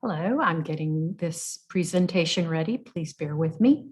Hello, I'm getting this presentation ready. Please bear with me.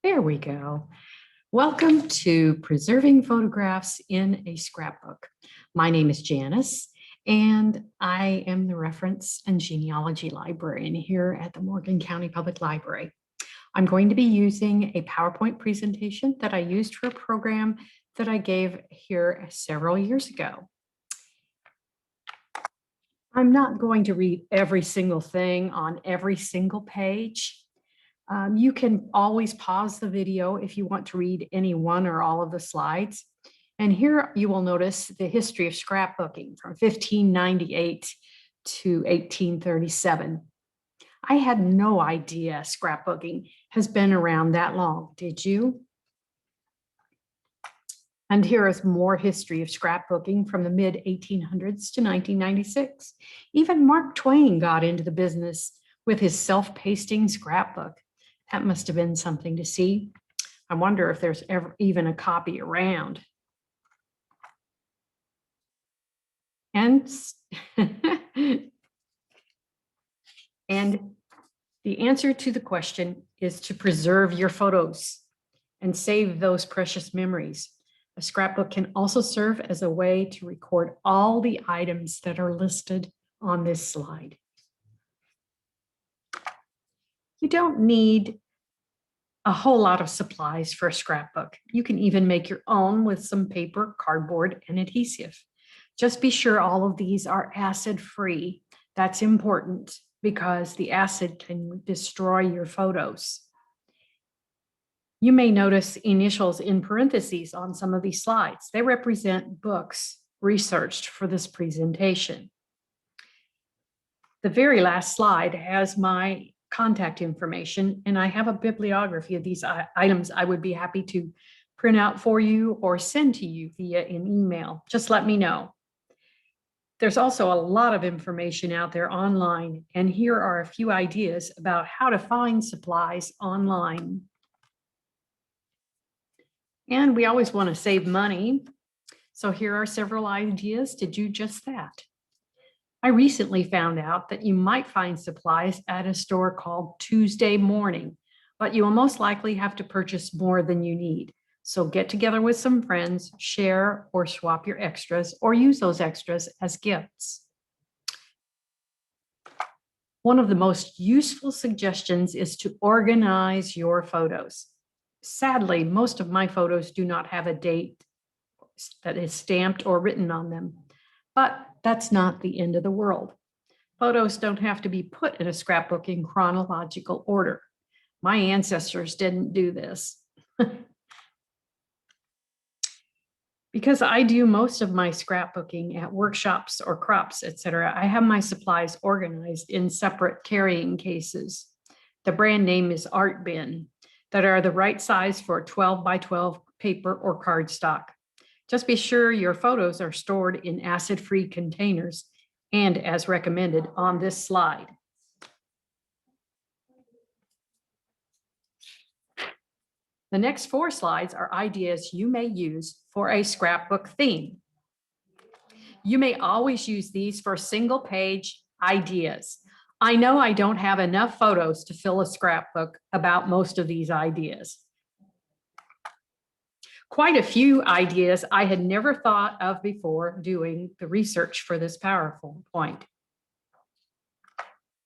There we go. Welcome to Preserving Photographs in a Scrapbook. My name is Janice, and I am the Reference and Genealogy Librarian here at the Morgan County Public Library. I'm going to be using a PowerPoint presentation that I used for a program that I gave here several years ago. I'm not going to read every single thing on every single page. You can always pause the video if you want to read any one or all of the slides. And here you will notice the history of scrapbooking from 1598 to 1837. I had no idea scrapbooking has been around that long, did you? And here is more history of scrapbooking from the mid-1800s to 1996. Even Mark Twain got into the business with his self-pasting scrapbook. That must have been something to see. I wonder if there's ever even a copy around. And, and the answer to the question is to preserve your photos and save those precious memories. A scrapbook can also serve as a way to record all the items that are listed on this slide. You don't need a whole lot of supplies for a scrapbook. You can even make your own with some paper, cardboard, and adhesive. Just be sure all of these are acid-free. That's important because the acid can destroy your photos. You may notice initials in parentheses on some of these slides. They represent books researched for this presentation. The very last slide has my contact information, and I have a bibliography of these items I would be happy to print out for you or send to you via an email. Just let me know. There's also a lot of information out there online, and here are a few ideas about how to find supplies online. And we always want to save money. So here are several ideas to do just that. I recently found out that you might find supplies at a store called Tuesday Morning, but you will most likely have to purchase more than you need. So get together with some friends, share or swap your extras, or use those extras as gifts. One of the most useful suggestions is to organize your photos. Sadly, most of my photos do not have a date that is stamped or written on them, but that's not the end of the world. Photos don't have to be put in a scrapbook in chronological order. My ancestors didn't do this. Because I do most of my scrapbooking at workshops or crops, etc., I have my supplies organized in separate carrying cases. The brand name is Art Bin, that are the right size for 12 by 12 paper or cardstock. Just be sure your photos are stored in acid-free containers and as recommended on this slide. The next 4 slides are ideas you may use for a scrapbook theme. You may always use these for single-page ideas. I know I don't have enough photos to fill a scrapbook about most of these ideas. Quite a few ideas I had never thought of before doing the research for this PowerPoint.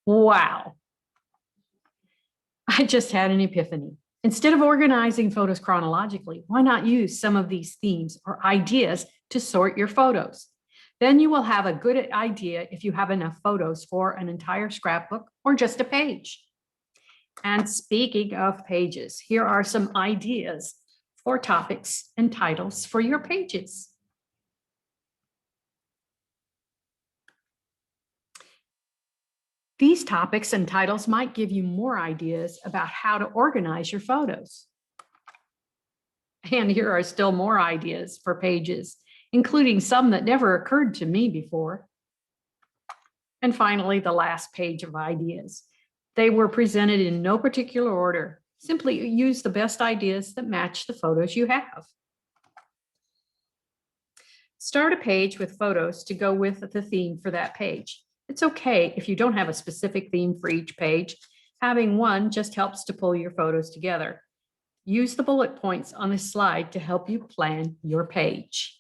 Wow. I just had an epiphany. Instead of organizing photos chronologically, why not use some of these themes or ideas to sort your photos? Then you will have a good idea if you have enough photos for an entire scrapbook or just a page. And speaking of pages, here are some ideas for topics and titles for your pages. These topics and titles might give you more ideas about how to organize your photos. And here are still more ideas for pages, including some that never occurred to me before. And finally, the last page of ideas. They were presented in no particular order. Simply use the best ideas that match the photos you have. Start a page with photos to go with the theme for that page. It's okay if you don't have a specific theme for each page. Having one just helps to pull your photos together. Use the bullet points on this slide to help you plan your page.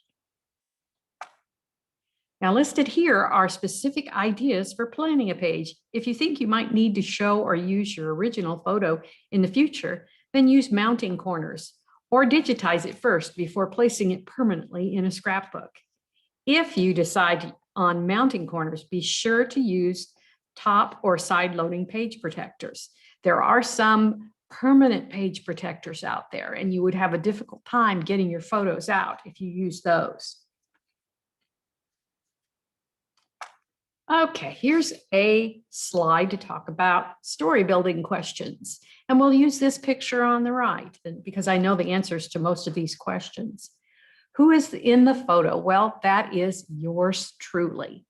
Now, listed here are specific ideas for planning a page. If you think you might need to show or use your original photo in the future, then use mounting corners or digitize it first before placing it permanently in a scrapbook. If you decide on mounting corners, be sure to use top or side loading page protectors. There are some permanent page protectors out there, and you would have a difficult time getting your photos out if you use those. Okay, here's a slide to talk about story building questions. And we'll use this picture on the right because I know the answers to most of these questions. Who is in the photo? Well, that is yours truly.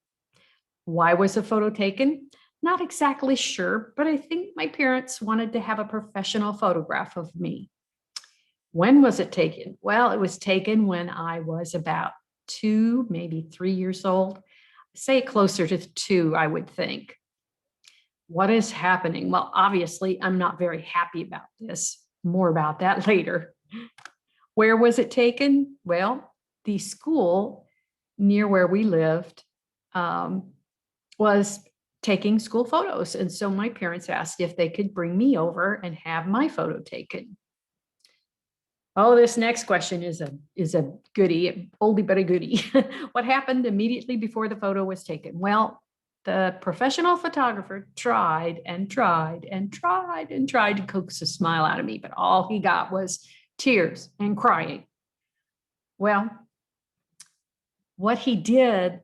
Why was the photo taken? Not exactly sure, but I think my parents wanted to have a professional photograph of me. When was it taken? Well, it was taken when I was about 2, maybe 3 years old. Say closer to 2, I would think. What is happening? Well, obviously, I'm not very happy about this. More about that later. Where was it taken? Well, the school near where we lived was taking school photos. And so my parents asked if they could bring me over and have my photo taken. Oh, this next question is a goodie, oldie but a goodie. What happened immediately before the photo was taken? Well, the professional photographer tried and tried and tried and tried to coax a smile out of me, but all he got was tears and crying. Well, what he did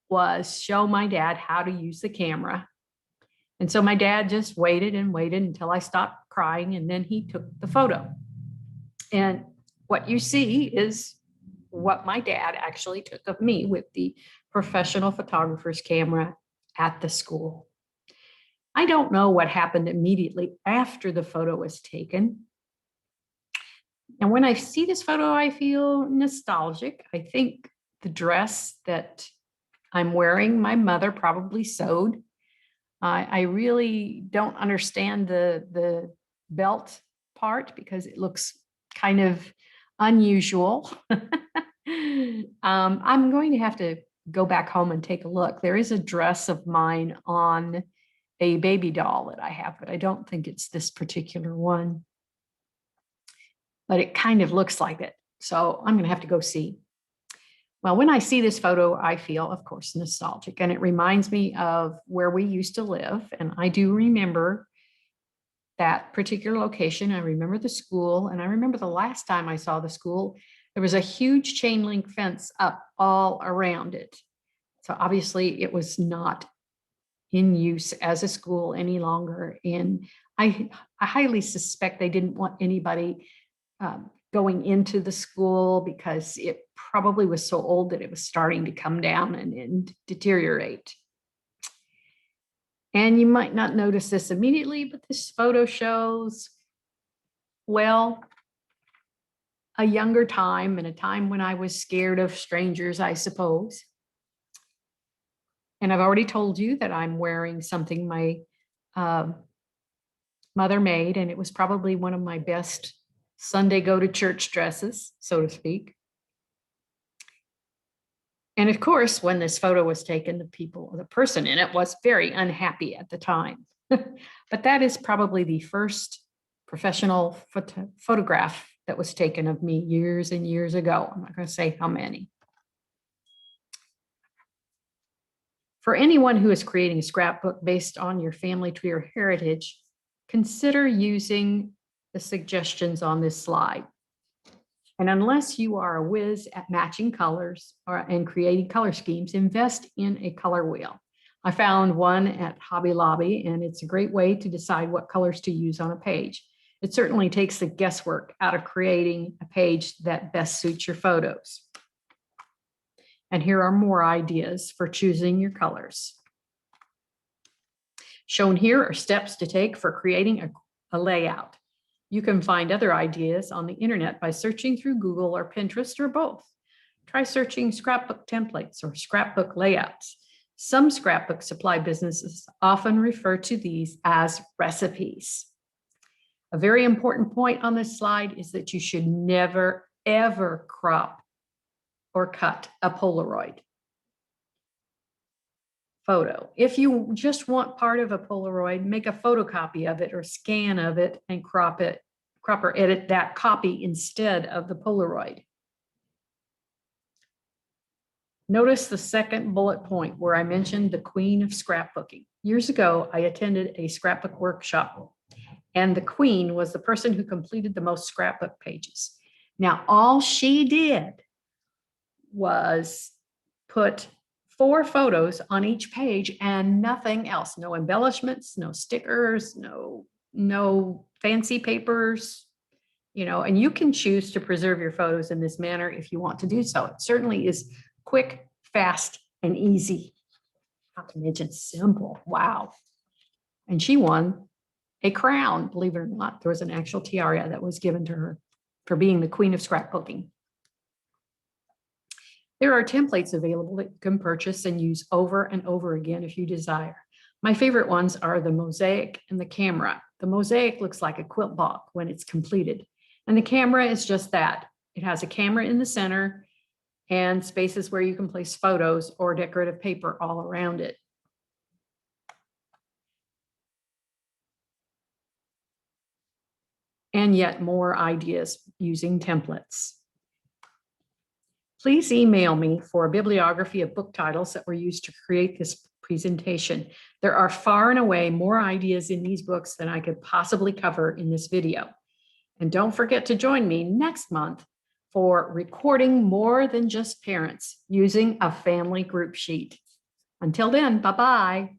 was show my dad how to use the camera. And so my dad just waited and waited until I stopped crying, and then he took the photo. And what you see is what my dad actually took of me with the professional photographer's camera at the school. I don't know what happened immediately after the photo was taken. And when I see this photo, I feel nostalgic. I think the dress that I'm wearing, my mother probably sewed. I really don't understand the belt part because it looks kind of unusual. I'm going to have to go back home and take a look. There is a dress of mine on a baby doll that I have, but I don't think it's this particular one. But it kind of looks like it. So I'm going to have to go see. Well, when I see this photo, I feel, of course, nostalgic, and it reminds me of where we used to live. And I do remember that particular location. I remember the school, and I remember the last time I saw the school, there was a huge chain link fence up all around it. So obviously it was not in use as a school any longer. And I highly suspect they didn't want anybody going into the school because it probably was so old that it was starting to come down and deteriorate. And you might not notice this immediately, but this photo shows, well, a younger time and a time when I was scared of strangers, I suppose. And I've already told you that I'm wearing something my mother made, and it was probably one of my best Sunday go to church dresses, so to speak. And of course, when this photo was taken, the person in it was very unhappy at the time. But that is probably the first professional photograph that was taken of me years and years ago. I'm not going to say how many. For anyone who is creating a scrapbook based on your family tree or heritage, consider using the suggestions on this slide. And unless you are a whiz at matching colors and creating color schemes, invest in a color wheel. I found one at Hobby Lobby, and it's a great way to decide what colors to use on a page. It certainly takes the guesswork out of creating a page that best suits your photos. And here are more ideas for choosing your colors. Shown here are steps to take for creating a layout. You can find other ideas on the internet by searching through Google or Pinterest or both. Try searching scrapbook templates or scrapbook layouts. Some scrapbook supply businesses often refer to these as recipes. A very important point on this slide is that you should never, ever crop or cut a Polaroid photo. If you just want part of a Polaroid, make a photocopy of it or scan of it and crop or edit that copy instead of the Polaroid. Notice the second bullet point where I mentioned the queen of scrapbooking. Years ago, I attended a scrapbook workshop, and the queen was the person who completed the most scrapbook pages. Now, all she did was put 4 photos on each page and nothing else. No embellishments, no stickers, no fancy papers, and you can choose to preserve your photos in this manner if you want to do so. It certainly is quick, fast, and easy. Not to mention simple. Wow. And she won a crown, believe it or not. There was an actual tiara that was given to her for being the queen of scrapbooking. There are templates available that you can purchase and use over and over again if you desire. My favorite ones are the mosaic and the camera. The mosaic looks like a quilt block when it's completed, and the camera is just that. It has a camera in the center and spaces where you can place photos or decorative paper all around it. And yet more ideas using templates. Please email me for a bibliography of book titles that were used to create this presentation. There are far and away more ideas in these books than I could possibly cover in this video. And don't forget to join me next month for recording more than just parents using a family group sheet. Until then, bye-bye.